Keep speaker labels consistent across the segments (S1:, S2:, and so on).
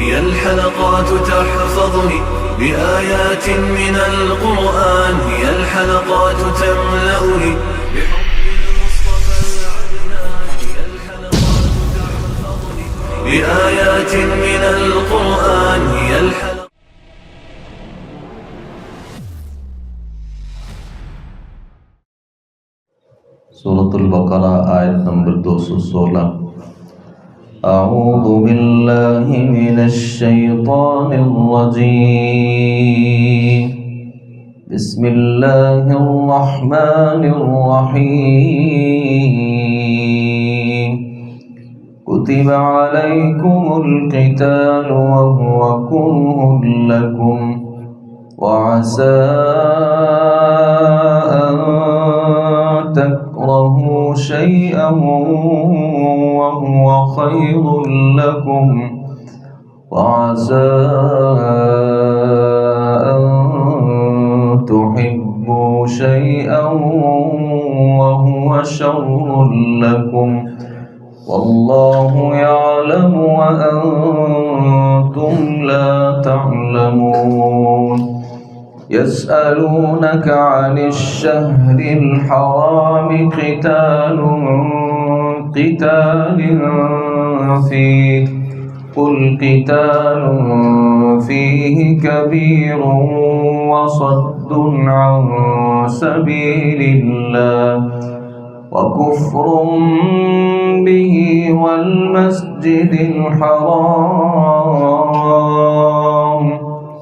S1: هي الحلقات تحفظني بآيات من القرآن، هي الحلقات تملأني بحب المصطفى العدنان، هي الحلقات تحفظني بآيات من القرآن، هي الحلقات.
S2: سورۃ البقرہ آیت نمبر 216. اعوذ باللہ من الشیطان الرجیم، بسم اللہ الرحمن الرحیم. کتب علیکم القتال وهو کرہ لکم وعسى أن تكرهوا شيئا وهو خير لكم وعسى أن تحبوا شيئا وهو شر لكم والله يعلم وأنتم لا تعلمون. يسألونك عن الشهر الحرام قتال فيه قل قتال فيه كبير وصد عن سبيل الله وكفر به والمسجد الحرام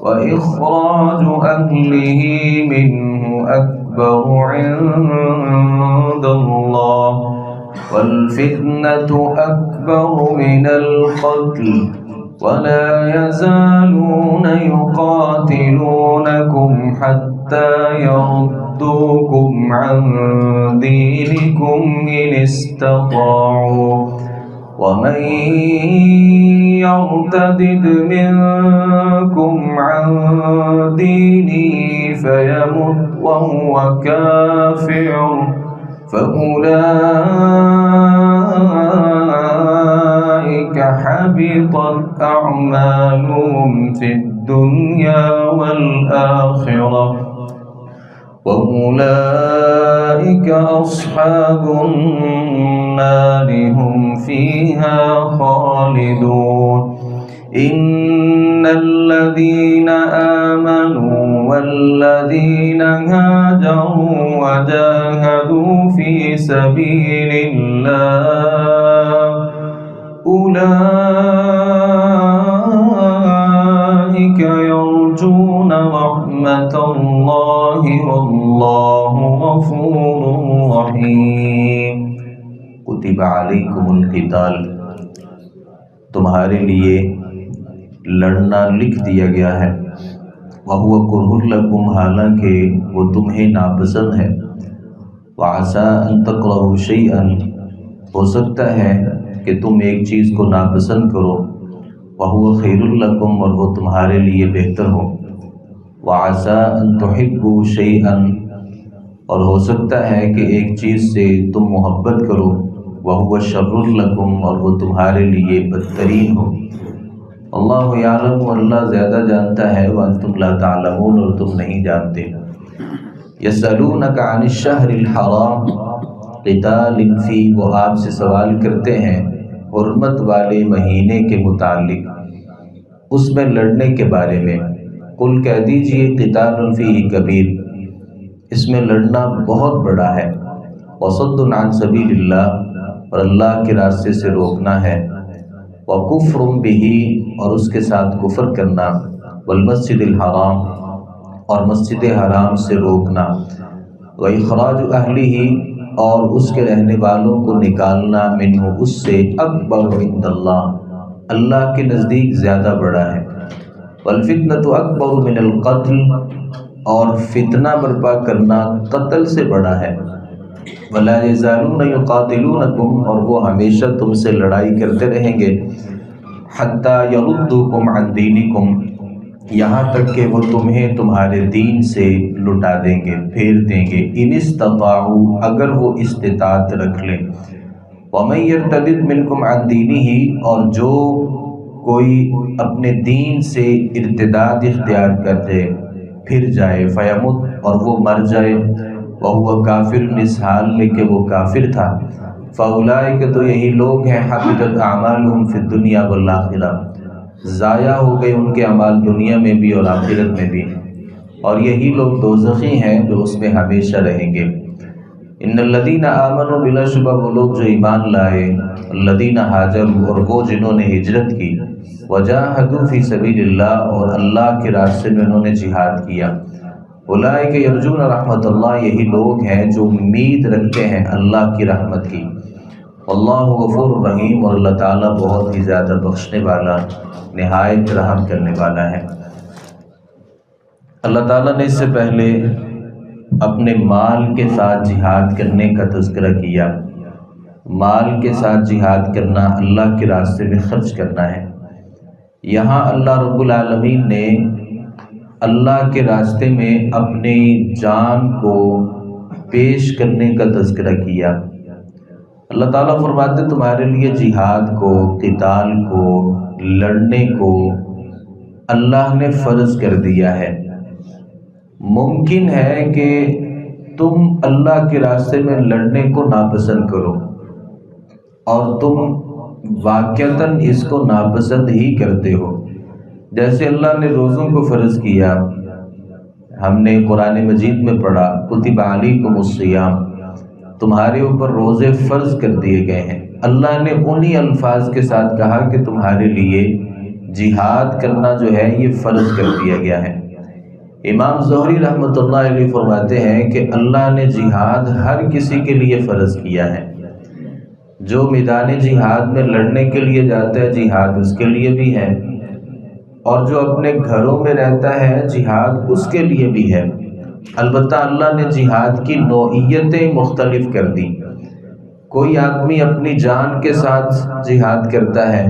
S2: وإخراج أهله منه أكبر عند الله والفتنة أكبر من القتل ولا يزالون يقاتلونكم حتى يردوكم عن دينكم إن استطاعوا ومن يرتد منكم عن دينه فيمت وهو كافر فأولئك حبطت أعمالهم في الدنيا والآخرة وأولئك أصحاب النار هم فيها خالدون. إن الذين آمنوا والذين هاجروا وجاهدوا في سبيل الله أولئك يرجون رحمة الله والله غفور رحيم. کتب علیکم القتال، تمہارے لیے لڑنا لکھ دیا گیا ہے. وَهُوَ كُرْهٌ لَكُمْ، حالانکہ وہ تمہیں ناپسند ہے. وَعَسَىٰ أَن تَكْرَهُوا شَيْئًا، ہو سکتا ہے کہ تم ایک چیز کو ناپسند کرو. وَهُوَ خَيْرٌ لَكُمْ، اور وہ تمہارے لیے بہتر ہو. وَعَسَىٰ أَن تُحِبُّوا شَيْئًا، اور ہو سکتا ہے کہ ایک چیز سے تم محبت کرو. وَهُوَ شَرٌّ لَكُمْ، اور وہ تمہارے لیے بدترین ہو. اللہ یعلم، اللہ زیادہ جانتا ہے. وَأَنْتُمْ لَا تَعْلَمُونَ، اور تم نہیں جانتے. يَسْأَلُونَكَ عَنِ الشَّهْرِ الْحَرَامِ قِتَالٍ فِيهِ، وہ آپ سے سوال کرتے ہیں حرمت والے مہینے کے متعلق، اس میں لڑنے کے بارے میں. قل کہہ دیجئے قِتَالٌ فِيهِ كَبِيرٌ، اس میں لڑنا بہت بڑا ہے. وَصَدٌّ عَن سَبِيلِ اللَّهِ، اور اللہ کے راستے سے روکنا ہے. وَكُفْرٌ بِهِ، اور اس کے ساتھ کفر کرنا. وَالْمَسْجِدِ الْحَرَامِ، اور مسجد حرام سے روکنا. وَإِخْرَاجُ أَهْلِهِ، اور اس کے رہنے والوں کو نکالنا. منہ، اس سے. اکبر عند اللہ، اللہ کے نزدیک زیادہ بڑا ہے. وَالْفِتْنَةُ أَكْبَرُ مِنَ الْقَتْلِ، اور فتنہ برپا کرنا قتل سے بڑا ہے. وَلَا يَزَالُونَ يُقَاتِلُونَكُمْ، اور وہ ہمیشہ تم سے لڑائی کرتے رہیں گے. حَتَّى يَرُدُّوكُمْ عَنْ دِينِكُمْ، یہاں تک کہ وہ تمہیں تمہارے دین سے لٹا دیں گے، پھیر دیں گے. اِنِ اسْتَطَاعُوا، اگر وہ استطاعت رکھ لیں. وَمَن يَرْتَدِدْ مِنْكُمْ عَنْ دِينِهِ، اور جو کوئی اپنے دین سے ارتداد اختیار کر دے، پھر جائے، فیمت، اور وہ مر جائے، وہو کافر، اس حال میں کہ وہ کافر تھا، فاولئک، تو یہی لوگ ہیں، حبطت اعمالہم فی الدنیا والآخرہ، ضائع ہو گئے ان کے اعمال دنیا میں بھی اور آخرت میں بھی، اور یہی لوگ دوزخی ہیں جو اس میں ہمیشہ رہیں گے۔ ان الذین آمنوا، بلا شبہ وہ لوگ جو ایمان لائے، الذین ہاجروا، اور وہ جنہوں نے ہجرت کی، وجاہدوا فی سبیل اللہ، اور اللہ کے راستے میں انہوں نے جہاد کیا، اولئک یرجون رحمت اللہ، یہی لوگ ہیں جو امید رکھتے ہیں اللہ کی رحمت کی، اللہ غفور الرحیم، اور اللہ تعالیٰ بہت ہی زیادہ بخشنے والا، نہایت رحم کرنے والا ہے۔ اللہ تعالیٰ نے اس سے پہلے اپنے مال کے ساتھ جہاد کرنے کا تذکرہ کیا۔ مال کے ساتھ جہاد کرنا، اللہ کے راستے میں خرچ کرنا ہے۔ یہاں اللہ رب العالمین نے اللہ کے راستے میں اپنی جان کو پیش کرنے کا تذکرہ کیا۔ اللہ تعالیٰ فرماتے تمہارے لیے جہاد کو، قتال کو، لڑنے کو اللہ نے فرض کر دیا ہے۔ ممکن ہے کہ تم اللہ کے راستے میں لڑنے کو ناپسند کرو اور تم واقعتاً اس کو ناپسند ہی کرتے ہو۔ جیسے اللہ نے روزوں کو فرض کیا، ہم نے قرآن مجید میں پڑھا، کتب علیکم الصیام، تمہارے اوپر روزے فرض کر دیے گئے ہیں۔ اللہ نے انہی الفاظ کے ساتھ کہا کہ تمہارے لیے جہاد کرنا جو ہے یہ فرض کر دیا گیا ہے۔ امام زہری رحمۃ اللہ علیہ فرماتے ہیں کہ اللہ نے جہاد ہر کسی کے لیے فرض کیا ہے۔ جو میدان جہاد میں لڑنے کے لیے جاتا ہے جہاد اس کے لیے بھی ہے، اور جو اپنے گھروں میں رہتا ہے جہاد اس کے لیے بھی ہے۔ البتہ اللہ نے جہاد کی نوعیتیں مختلف کر دی۔ کوئی آدمی اپنی جان کے ساتھ جہاد کرتا ہے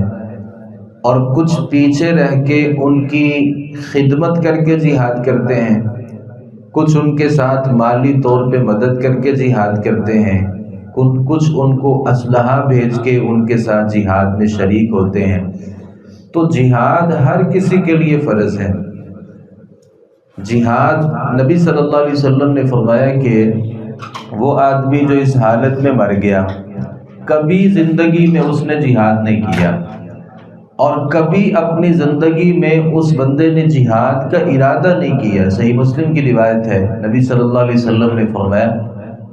S2: اور کچھ پیچھے رہ کے ان کی خدمت کر کے جہاد کرتے ہیں، کچھ ان کے ساتھ مالی طور پہ مدد کر کے جہاد کرتے ہیں، کچھ ان کو اسلحہ بھیج کے ان کے ساتھ جہاد میں شریک ہوتے ہیں۔ تو جہاد ہر کسی کے لیے فرض ہے۔ جہاد، نبی صلی اللہ علیہ وسلم نے فرمایا کہ وہ آدمی جو اس حالت میں مر گیا، کبھی زندگی میں اس نے جہاد نہیں کیا، اور کبھی اپنی زندگی میں اس بندے نے جہاد کا ارادہ نہیں کیا۔ صحیح مسلم کی روایت ہے، نبی صلی اللہ علیہ وسلم نے فرمایا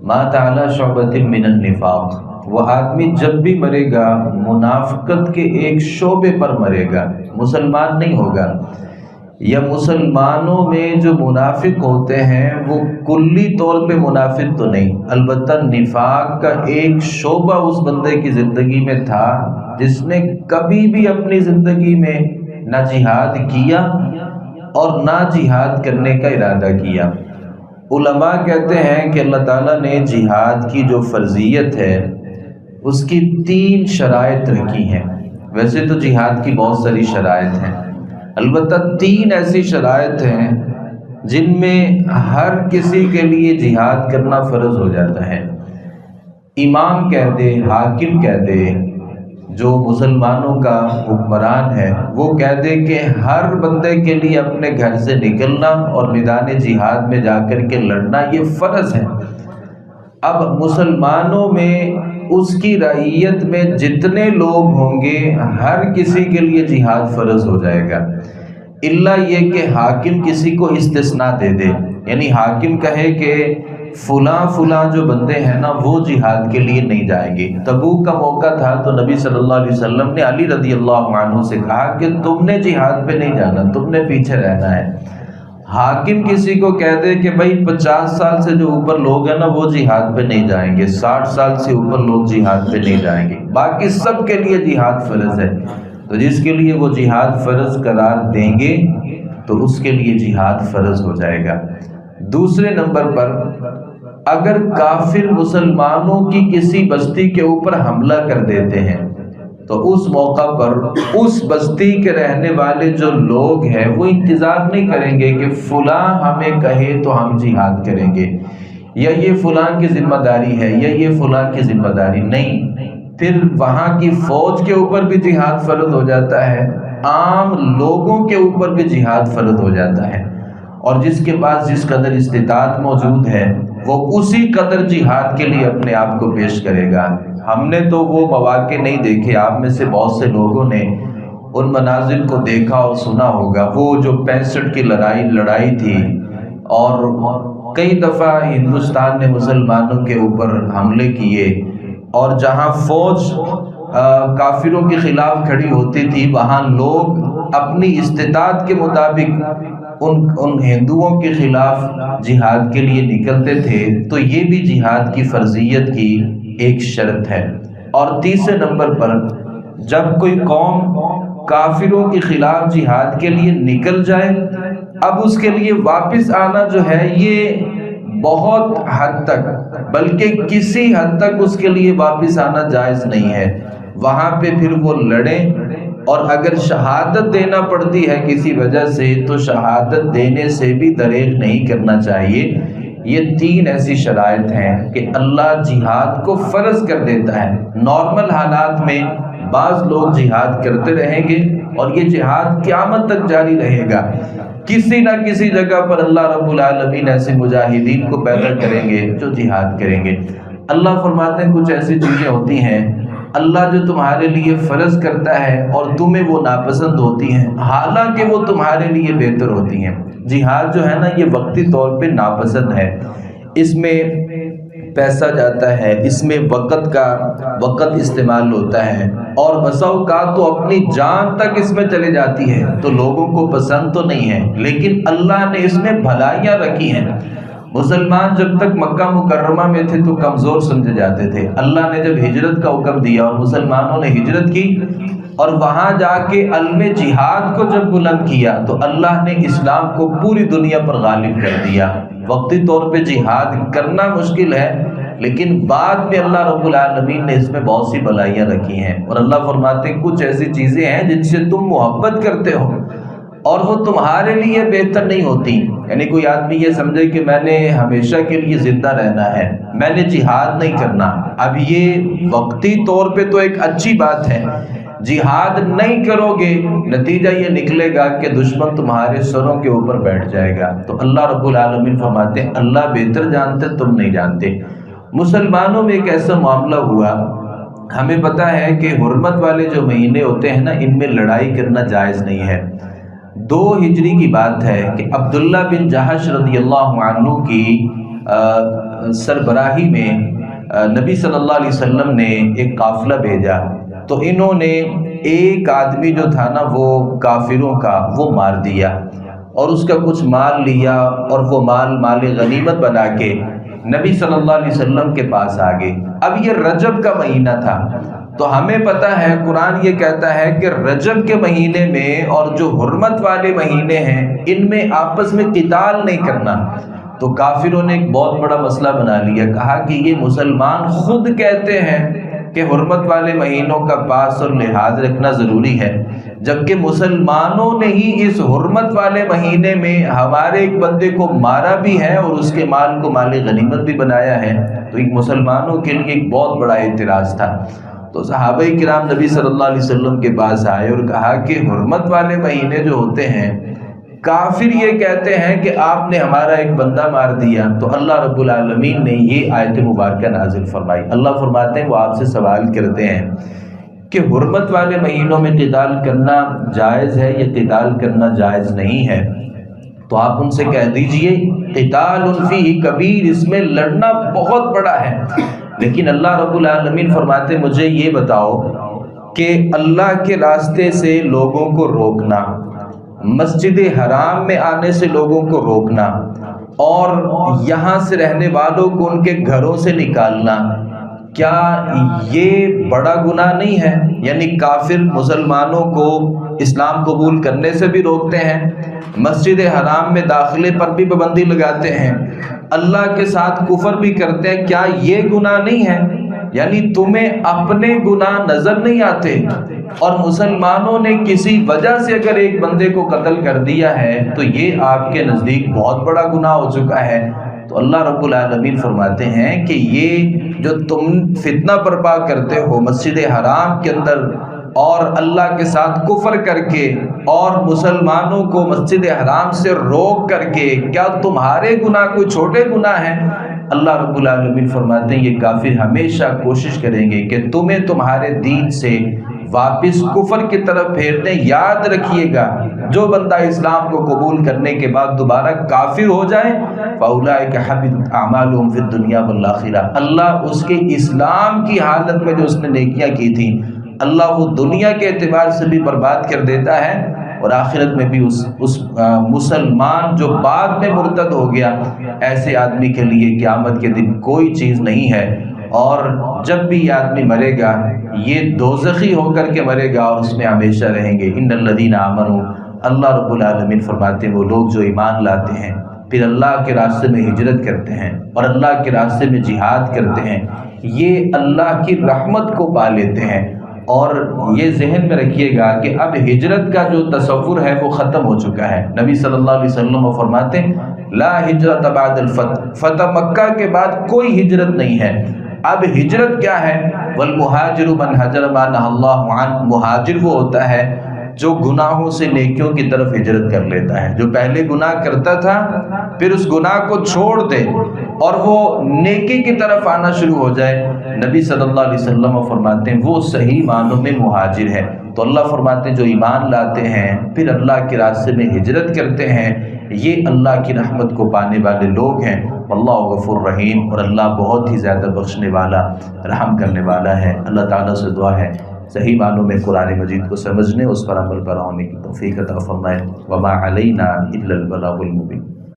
S2: مات علی شعبۃ من النفاق، وہ آدمی جب بھی مرے گا منافقت کے ایک شعبے پر مرے گا، مسلمان نہیں ہوگا۔ یا مسلمانوں میں جو منافق ہوتے ہیں وہ کلی طور پہ منافق تو نہیں، البتہ نفاق کا ایک شعبہ اس بندے کی زندگی میں تھا جس نے کبھی بھی اپنی زندگی میں نہ جہاد کیا اور نہ جہاد کرنے کا ارادہ کیا۔ علماء کہتے ہیں کہ اللہ تعالیٰ نے جہاد کی جو فرضیت ہے اس کی 3 شرائط رکھی ہیں۔ ویسے تو جہاد کی بہت ساری شرائط ہیں، البتہ 3 ایسی شرائط ہیں جن میں ہر کسی کے لیے جہاد کرنا فرض ہو جاتا ہے۔ امام کہہ دے، حاکم کہہ دے، جو مسلمانوں کا حکمران ہے وہ کہہ دے کہ ہر بندے کے لیے اپنے گھر سے نکلنا اور میدان جہاد میں جا کر کے لڑنا یہ فرض ہے۔ اب مسلمانوں میں اس کی رعیت میں جتنے لوگ ہوں گے ہر کسی کے لیے جہاد فرض ہو جائے گا، الا یہ کہ حاکم کسی کو استثناء دے دے، یعنی حاکم کہے کہ فلاں جو بندے ہیں نا وہ جہاد کے لیے نہیں جائیں گے۔ تبوک کا موقع تھا تو نبی صلی اللہ علیہ وسلم نے علی رضی اللہ عنہ سے کہا کہ تم نے جہاد پہ نہیں جانا، تم نے پیچھے رہنا ہے۔ حاکم کسی کو کہہ دے کہ بھائی 50 سال سے جو اوپر لوگ ہیں نا وہ جہاد پہ نہیں جائیں گے، 60 سال سے اوپر لوگ جہاد پہ نہیں جائیں گے، باقی سب کے لیے جہاد فرض ہے۔ تو جس کے لیے وہ جہاد فرض قرار دیں گے تو اس کے لیے جہاد فرض ہو جائے گا۔ دوسرے نمبر پر اگر کافر مسلمانوں کی کسی بستی کے اوپر حملہ کر دیتے ہیں تو اس موقع پر اس بستی کے رہنے والے جو لوگ ہیں وہ انتظار نہیں کریں گے کہ فلاں ہمیں کہے تو ہم جہاد کریں گے، یا یہ فلاں کی ذمہ داری ہے یا یہ فلاں کی ذمہ داری نہیں۔ پھر وہاں کی فوج کے اوپر بھی جہاد فرض ہو جاتا ہے، عام لوگوں کے اوپر بھی جہاد فرض ہو جاتا ہے، اور جس کے پاس جس قدر استطاعت موجود ہے وہ اسی قدر جہاد کے لیے اپنے آپ کو پیش کرے گا۔ ہم نے تو وہ مواقع نہیں دیکھے، آپ میں سے بہت سے لوگوں نے ان مناظر کو دیکھا اور سنا ہوگا، وہ جو 65 کی لڑائی تھی، اور کئی دفعہ ہندوستان نے مسلمانوں کے اوپر حملے کیے، اور جہاں فوج کافروں کے خلاف کھڑی ہوتی تھی وہاں لوگ اپنی استطاعت کے مطابق ان ہندوؤں کے خلاف جہاد کے لیے نکلتے تھے۔ تو یہ بھی جہاد کی فرضیت کی ایک شرط ہے۔ اور تیسرے نمبر پر، جب کوئی قوم کافروں کے خلاف جہاد کے لیے نکل جائے، اب اس کے لیے واپس آنا جو ہے یہ بہت حد تک، بلکہ کسی حد تک اس کے لیے واپس آنا جائز نہیں ہے۔ وہاں پہ پھر وہ لڑیں، اور اگر شہادت دینا پڑتی ہے کسی وجہ سے تو شہادت دینے سے بھی دریغ نہیں کرنا چاہیے۔ یہ 3 ایسی شرائط ہیں کہ اللہ جہاد کو فرض کر دیتا ہے۔ نارمل حالات میں بعض لوگ جہاد کرتے رہیں گے اور یہ جہاد قیامت تک جاری رہے گا، کسی نہ کسی جگہ پر اللہ رب العالمین ایسے مجاہدین کو پیدا کریں گے جو جہاد کریں گے۔ اللہ فرماتے ہیں کچھ ایسی چیزیں ہوتی ہیں اللہ جو تمہارے لیے فرض کرتا ہے اور تمہیں وہ ناپسند ہوتی ہیں، حالانکہ وہ تمہارے لیے بہتر ہوتی ہیں۔ جہاد جو ہے نا یہ وقتی طور پہ ناپسند ہے، اس میں پیسہ جاتا ہے، اس میں وقت استعمال ہوتا ہے، اور بسا اوقات تو اپنی جان تک اس میں چلے جاتی ہے، تو لوگوں کو پسند تو نہیں ہے، لیکن اللہ نے اس میں بھلائیاں رکھی ہیں۔ مسلمان جب تک مکہ مکرمہ میں تھے تو کمزور سمجھے جاتے تھے، اللہ نے جب ہجرت کا حکم دیا اور مسلمانوں نے ہجرت کی اور وہاں جا کے علم جہاد کو جب بلند کیا تو اللہ نے اسلام کو پوری دنیا پر غالب کر دیا۔ وقتی طور پہ جہاد کرنا مشکل ہے، لیکن بعد میں اللہ رب العالمین نے اس میں بہت سی بھلائیاں رکھی ہیں، اور اللہ فرماتے ہیں کچھ ایسی چیزیں ہیں جن سے تم محبت کرتے ہو اور وہ تمہارے لیے بہتر نہیں ہوتی۔ یعنی کوئی آدمی یہ سمجھے کہ میں نے ہمیشہ کے لیے زندہ رہنا ہے، میں نے جہاد نہیں کرنا، اب یہ وقتی طور پہ تو ایک اچھی بات ہے، جہاد نہیں کرو گے نتیجہ یہ نکلے گا کہ دشمن تمہارے سروں کے اوپر بیٹھ جائے گا۔ تو اللہ رب العالمین فرماتے ہیں اللہ بہتر جانتے تم نہیں جانتے۔ مسلمانوں میں ایک ایسا معاملہ ہوا، ہمیں پتہ ہے کہ حرمت والے جو مہینے ہوتے ہیں نا ان میں لڑائی کرنا جائز نہیں ہے۔ 2 ہجری کی بات ہے کہ عبداللہ بن جہش رضی اللہ عنہ کی سربراہی میں نبی صلی اللہ علیہ وسلم نے ایک قافلہ بھیجا، تو انہوں نے ایک آدمی جو تھا نا وہ کافروں کا وہ مار دیا، اور اس کا کچھ مال لیا، اور وہ مال غنیمت بنا کے نبی صلی اللہ علیہ وسلم کے پاس آ گئے۔ اب یہ رجب کا مہینہ تھا، تو ہمیں پتہ ہے قرآن یہ کہتا ہے کہ رجب کے مہینے میں اور جو حرمت والے مہینے ہیں ان میں آپس میں قتال نہیں کرنا۔ تو کافروں نے ایک بہت بڑا مسئلہ بنا لیا، کہا کہ یہ مسلمان خود کہتے ہیں کہ حرمت والے مہینوں کا پاس اور لحاظ رکھنا ضروری ہے، جبکہ مسلمانوں نے ہی اس حرمت والے مہینے میں ہمارے ایک بندے کو مارا بھی ہے اور اس کے مال کو مال غنیمت بھی بنایا ہے۔ تو ایک مسلمانوں کے لیے ایک بہت بڑا اعتراض تھا۔ تو صحابہ کرام نبی صلی اللہ علیہ وسلم کے پاس آئے اور کہا کہ حرمت والے مہینے جو ہوتے ہیں کافر یہ کہتے ہیں کہ آپ نے ہمارا ایک بندہ مار دیا، تو اللہ رب العالمین نے یہ آیت مبارکہ نازل فرمائی۔ اللہ فرماتے ہیں وہ آپ سے سوال کرتے ہیں کہ حرمت والے مہینوں میں قتال کرنا جائز ہے یا قتال کرنا جائز نہیں ہے، تو آپ ان سے کہہ دیجئے قتال فیہ کبیر، اس میں لڑنا بہت بڑا ہے، لیکن اللہ رب العالمین فرماتے مجھے یہ بتاؤ کہ اللہ کے راستے سے لوگوں کو روکنا، مسجد حرام میں آنے سے لوگوں کو روکنا، اور یہاں سے رہنے والوں کو ان کے گھروں سے نکالنا، کیا یہ بڑا گناہ نہیں ہے؟ یعنی کافر مسلمانوں کو اسلام قبول کرنے سے بھی روکتے ہیں، مسجد حرام میں داخلے پر بھی پابندی لگاتے ہیں، اللہ کے ساتھ کفر بھی کرتے ہیں، کیا یہ گناہ نہیں ہے؟ یعنی تمہیں اپنے گناہ نظر نہیں آتے، اور مسلمانوں نے کسی وجہ سے اگر ایک بندے کو قتل کر دیا ہے تو یہ آپ کے نزدیک بہت بڑا گناہ ہو چکا ہے۔ تو اللہ رب العالمین فرماتے ہیں کہ یہ جو تم فتنہ برپا کرتے ہو مسجد حرام کے اندر اور اللہ کے ساتھ کفر کر کے اور مسلمانوں کو مسجد حرام سے روک کر کے، کیا تمہارے گناہ کوئی چھوٹے گناہ ہیں؟ اللہ رب العالمین فرماتے ہیں یہ کافر ہمیشہ کوشش کریں گے کہ تمہیں تمہارے دین سے واپس کفر کی طرف پھیرنے۔ یاد رکھیے گا جو بندہ اسلام کو قبول کرنے کے بعد دوبارہ کافر ہو جائے فَأُولَٰئِكَ حَبِطَتْ أَعْمَالُهُمْ فِي الدُّنْيَا وَالْآخِرَةِ، اللہ اس کے اسلام کی حالت میں جو اس نے نیکیاں کی تھیں اللہ وہ دنیا کے اعتبار سے بھی برباد کر دیتا ہے، اور آخرت میں بھی اس مسلمان جو بعد میں مرتد ہو گیا ایسے آدمی کے لیے قیامت کے دن کوئی چیز نہیں ہے۔ اور جب بھی یہ آدمی مرے گا یہ دوزخی ہو کر کے مرے گا اور اس میں ہمیشہ رہیں گے۔ ان الذین آمنوا، اللہ رب العالمین فرماتے ہیں وہ لوگ جو ایمان لاتے ہیں پھر اللہ کے راستے میں ہجرت کرتے ہیں اور اللہ کے راستے میں جہاد کرتے ہیں، یہ اللہ کی رحمت کو پا لیتے ہیں۔ اور یہ ذہن میں رکھیے گا کہ اب ہجرت کا جو تصور ہے وہ ختم ہو چکا ہے۔ نبی صلی اللہ علیہ وسلم فرماتے ہیں لا ہجرت بعد الفتح، فتح مکہ کے بعد کوئی ہجرت نہیں ہے۔ اب ہجرت کیا ہے؟ والمہاجر من ہجر ما نہی اللہ عنہ، مہاجر وہ ہوتا ہے جو گناہوں سے نیکیوں کی طرف ہجرت کر لیتا ہے، جو پہلے گناہ کرتا تھا پھر اس گناہ کو چھوڑ دے اور وہ نیکی کی طرف آنا شروع ہو جائے۔ نبی صلی اللہ علیہ وسلم فرماتے ہیں وہ صحیح معنوں میں مہاجر ہے۔ تو اللہ فرماتے ہیں جو ایمان لاتے ہیں پھر اللہ کے راستے میں ہجرت کرتے ہیں یہ اللہ کی رحمت کو پانے والے لوگ ہیں۔ اللہ غفور رحیم، اور اللہ بہت ہی زیادہ بخشنے والا رحم کرنے والا ہے۔ اللہ تعالیٰ سے دعا ہے صحیح معنوں میں قرآن مجید کو سمجھنے، اس پر عمل پیرا ہونے کی توفیق عطا فرمائے۔ وما علینا الا البلاغ المبین۔